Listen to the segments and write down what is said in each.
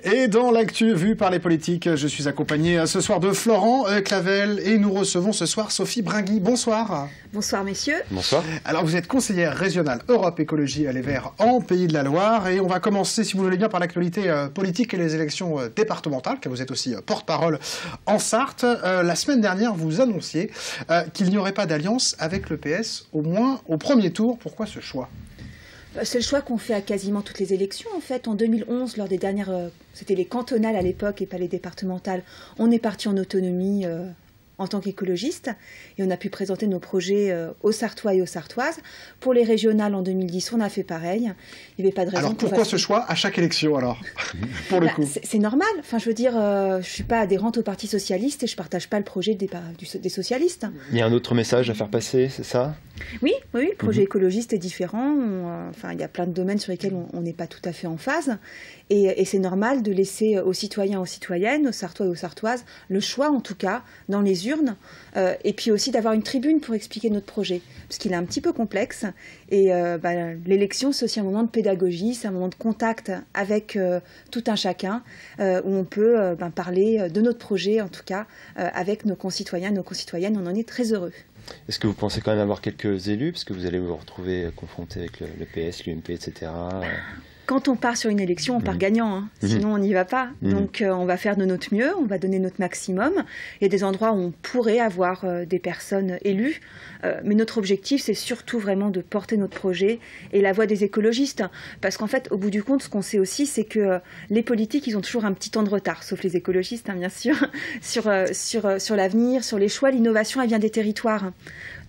Et dans l'actu vue par les politiques, je suis accompagné ce soir de Florent Clavel et nous recevons ce soir Sophie Bringui. Bonsoir. Bonsoir messieurs. Bonsoir. Alors vous êtes conseillère régionale Europe Écologie Les Verts en Pays de la Loire et on va commencer, si vous voulez bien, par l'actualité politique et les élections départementales, car vous êtes aussi porte-parole en Sarthe. La semaine dernière, vous annonciez qu'il n'y aurait pas d'alliance avec le PS, au moins au premier tour. Pourquoi ce choix ? C'est le choix qu'on fait à quasiment toutes les élections. En fait, en 2011, lors des dernières... c'était les cantonales à l'époque et pas les départementales. On est parti en autonomie en tant qu'écologiste et on a pu présenter nos projets aux Sartois et aux Sartoises. Pour les régionales en 2010, on a fait pareil. Il n'y avait pas de raison. Alors pourquoi ce choix à chaque élection alors pour le coup c'est normal. Enfin, je veux dire, je ne suis pas adhérente au Parti Socialiste et je ne partage pas le projet des socialistes. Il y a un autre message à faire passer, c'est ça ? Oui, le projet écologiste est différent. Il y a plein de domaines sur lesquels on n'est pas tout à fait en phase. Et c'est normal de laisser aux citoyens, aux citoyennes, aux Sartois et aux Sartoises, le choix, en tout cas, dans les urnes. Et puis aussi d'avoir une tribune pour expliquer notre projet. Parce qu'il est un petit peu complexe. Et l'élection, c'est aussi un moment de pédagogie, c'est un moment de contact avec tout un chacun, où on peut parler de notre projet, en tout cas, avec nos concitoyens, nos concitoyennes. On en est très heureux. Est-ce que vous pensez quand même avoir quelques élus, parce que vous allez vous retrouver confronté avec le PS, l'UMP, etc. Quand on part sur une élection, on part gagnant, hein. Sinon on n'y va pas. Donc on va faire de notre mieux, on va donner notre maximum. Il y a des endroits où on pourrait avoir des personnes élues, mais notre objectif c'est surtout vraiment de porter notre projet et la voix des écologistes. Parce qu'en fait, au bout du compte, ce qu'on sait aussi, c'est que les politiques, ils ont toujours un petit temps de retard, sauf les écologistes, hein, bien sûr, sur l'avenir, sur les choix. L'innovation, elle vient des territoires.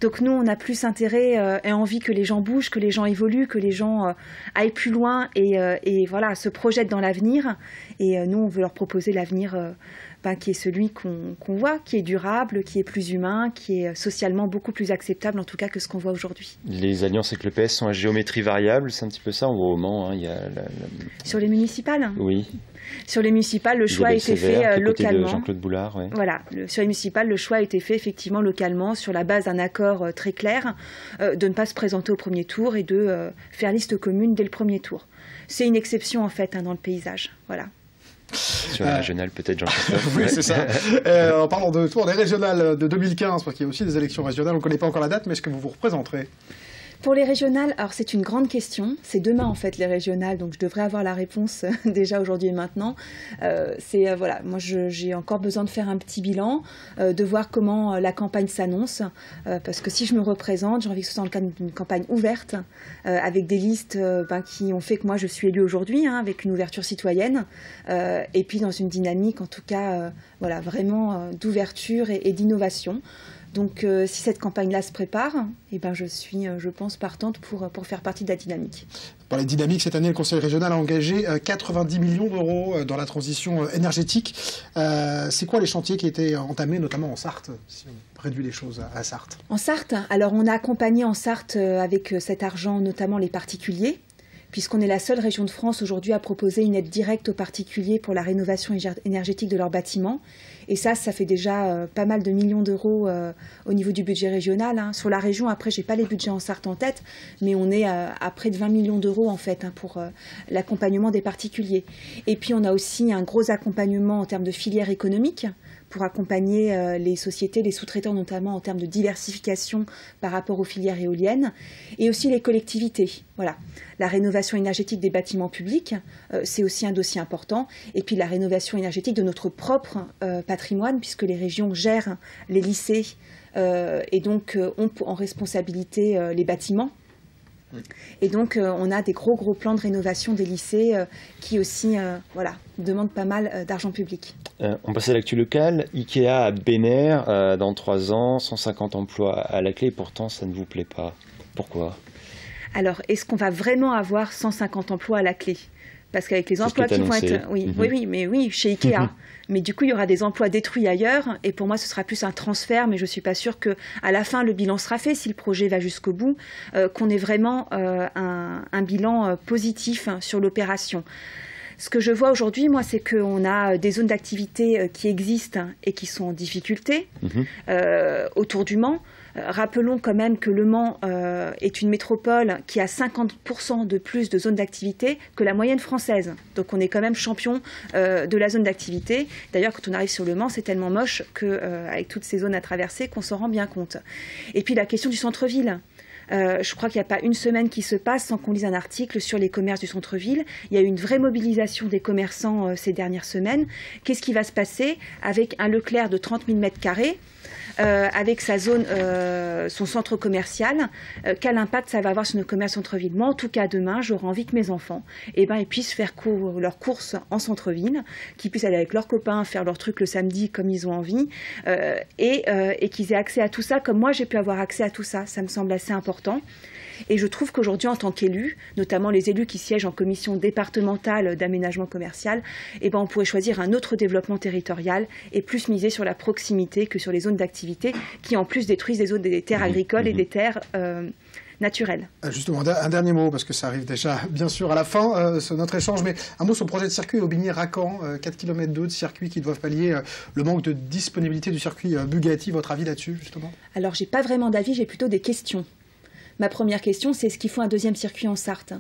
Donc nous, on a plus intérêt et envie que les gens bougent, que les gens évoluent, que les gens aillent plus loin et voilà, se projettent dans l'avenir. Et nous, on veut leur proposer l'avenir qui est celui qu'on voit, qui est durable, qui est plus humain, qui est socialement beaucoup plus acceptable, en tout cas, que ce qu'on voit aujourd'hui. Les alliances avec le PS sont à géométrie variable, c'est un petit peu ça, on voit au Mans. Hein, Sur les municipales ? Oui. Sur les municipales, le choix a été fait localement. De Jean-Claude Boulard, ouais. Voilà, sur les municipales, le choix a été fait effectivement localement sur la base d'un accord très clair de ne pas se présenter au premier tour et de faire liste commune dès le premier tour. C'est une exception en fait dans le paysage. Voilà. Sur les régionales, peut-être, Jean-Christophe. Oui, c'est ça. En parlant de tour des régionales de 2015, parce qu'il y a aussi des élections régionales, on ne connaît pas encore la date, mais est-ce que vous vous représenterez ? Pour les régionales, alors c'est une grande question. C'est demain en fait les régionales, donc je devrais avoir la réponse déjà aujourd'hui et maintenant. Voilà, moi j'ai encore besoin de faire un petit bilan, de voir comment la campagne s'annonce, parce que si je me représente, j'ai envie que ce soit dans le cadre d'une campagne ouverte, avec des listes qui ont fait que moi je suis élue aujourd'hui, avec une ouverture citoyenne, et puis dans une dynamique en tout cas, voilà, vraiment d'ouverture et d'innovation. Donc si cette campagne-là se prépare, je suis, je pense, partante pour faire partie de la dynamique. Pour les dynamiques, cette année, le Conseil régional a engagé 90 millions d'euros dans la transition énergétique. C'est quoi les chantiers qui étaient entamés, notamment en Sarthe, si on réduit les choses à Sarthe ? En Sarthe, alors on a accompagné en Sarthe avec cet argent notamment les particuliers, puisqu'on est la seule région de France aujourd'hui à proposer une aide directe aux particuliers pour la rénovation énergétique de leurs bâtiments. Et ça fait déjà pas mal de millions d'euros au niveau du budget régional. Sur la région, après, je n'ai pas les budgets en Sarthe en tête, mais on est à près de 20 millions d'euros en fait pour l'accompagnement des particuliers. Et puis on a aussi un gros accompagnement en termes de filière économique, pour accompagner les sociétés, les sous-traitants notamment en termes de diversification par rapport aux filières éoliennes, et aussi les collectivités. Voilà. La rénovation énergétique des bâtiments publics, c'est aussi un dossier important, et puis la rénovation énergétique de notre propre patrimoine, puisque les régions gèrent les lycées et donc ont en responsabilité les bâtiments. Et donc, on a des gros plans de rénovation des lycées qui aussi demandent pas mal d'argent public. On passe à l'actu locale. Ikea à Béner, dans 3 ans, 150 emplois à la clé, et pourtant ça ne vous plaît pas. Pourquoi ? Alors, est-ce qu'on va vraiment avoir 150 emplois à la clé ? Parce qu'avec les emplois qui vont être... Oui, chez Ikea. Mais du coup, il y aura des emplois détruits ailleurs. Et pour moi, ce sera plus un transfert. Mais je ne suis pas sûre qu'à la fin, le bilan sera fait, si le projet va jusqu'au bout, qu'on ait vraiment un bilan positif sur l'opération. Ce que je vois aujourd'hui, moi, c'est qu'on a des zones d'activité qui existent et qui sont en difficulté autour du Mans. Rappelons quand même que Le Mans est une métropole qui a 50% de plus de zones d'activité que la moyenne française. Donc on est quand même champion de la zone d'activité. D'ailleurs, quand on arrive sur Le Mans, c'est tellement moche qu'avec toutes ces zones à traverser qu'on s'en rend bien compte. Et puis la question du centre-ville. Je crois qu'il n'y a pas une semaine qui se passe sans qu'on lise un article sur les commerces du centre-ville. Il y a eu une vraie mobilisation des commerçants ces dernières semaines. Qu'est-ce qui va se passer avec un Leclerc de 30 000 m², avec sa zone, son centre commercial? Quel impact ça va avoir sur nos commerces centre-ville? Moi, en tout cas, demain, j'aurai envie que mes enfants ils puissent faire leurs courses en centre-ville, qu'ils puissent aller avec leurs copains faire leurs trucs le samedi comme ils ont envie, et qu'ils aient accès à tout ça comme moi j'ai pu avoir accès à tout ça. Ça me semble assez important. Et je trouve qu'aujourd'hui, en tant qu'élus, notamment les élus qui siègent en commission départementale d'aménagement commercial, on pourrait choisir un autre développement territorial et plus miser sur la proximité que sur les zones d'activité qui, en plus, détruisent des terres agricoles et des terres naturelles. Justement, un dernier mot, parce que ça arrive déjà, bien sûr, à la fin de notre échange, mais un mot sur le projet de circuit Aubigné-Racan, 4 km d'eau de circuit qui doivent pallier le manque de disponibilité du circuit Bugatti. Votre avis là-dessus, justement? Alors, j'ai pas vraiment d'avis, j'ai plutôt des questions. Ma première question, c'est est-ce qu'il faut un deuxième circuit en Sarthe?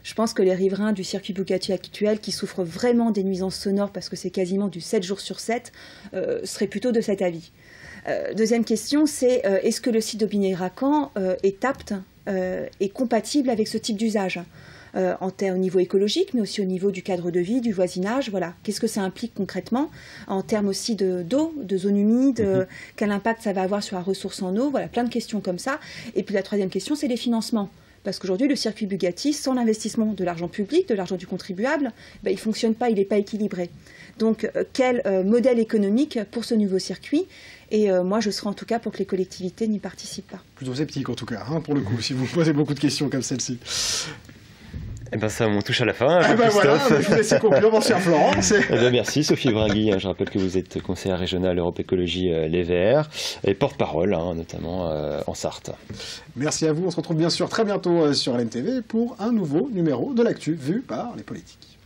Je pense que les riverains du circuit Bugatti actuel, qui souffrent vraiment des nuisances sonores parce que c'est quasiment du 7 jours sur 7, seraient plutôt de cet avis. Deuxième question, c'est est-ce que le site d'Aubigné-Racan est apte et compatible avec ce type d'usage au niveau écologique, mais aussi au niveau du cadre de vie, du voisinage, voilà. Qu'est-ce que ça implique concrètement en termes aussi d'eau, de zones humides, quel impact ça va avoir sur la ressource en eau, voilà, plein de questions comme ça. Et puis la troisième question, c'est les financements. Parce qu'aujourd'hui, le circuit Bugatti, sans l'investissement de l'argent public, de l'argent du contribuable, il ne fonctionne pas, il n'est pas équilibré. Donc, quel modèle économique pour ce nouveau circuit? Et moi, je serai en tout cas pour que les collectivités n'y participent pas. Plutôt sceptique en tout cas, pour le coup, si vous posez beaucoup de questions comme celle-ci. Ça, on touche à la fin. Voilà, je vous laisse conclure, mon cher Florent. Merci Sophie Bringui. Je rappelle que vous êtes conseillère régionale Europe Écologie Les Verts et porte-parole, notamment en Sarthe. Merci à vous. On se retrouve bien sûr très bientôt sur LNTV pour un nouveau numéro de l'actu vu par les politiques.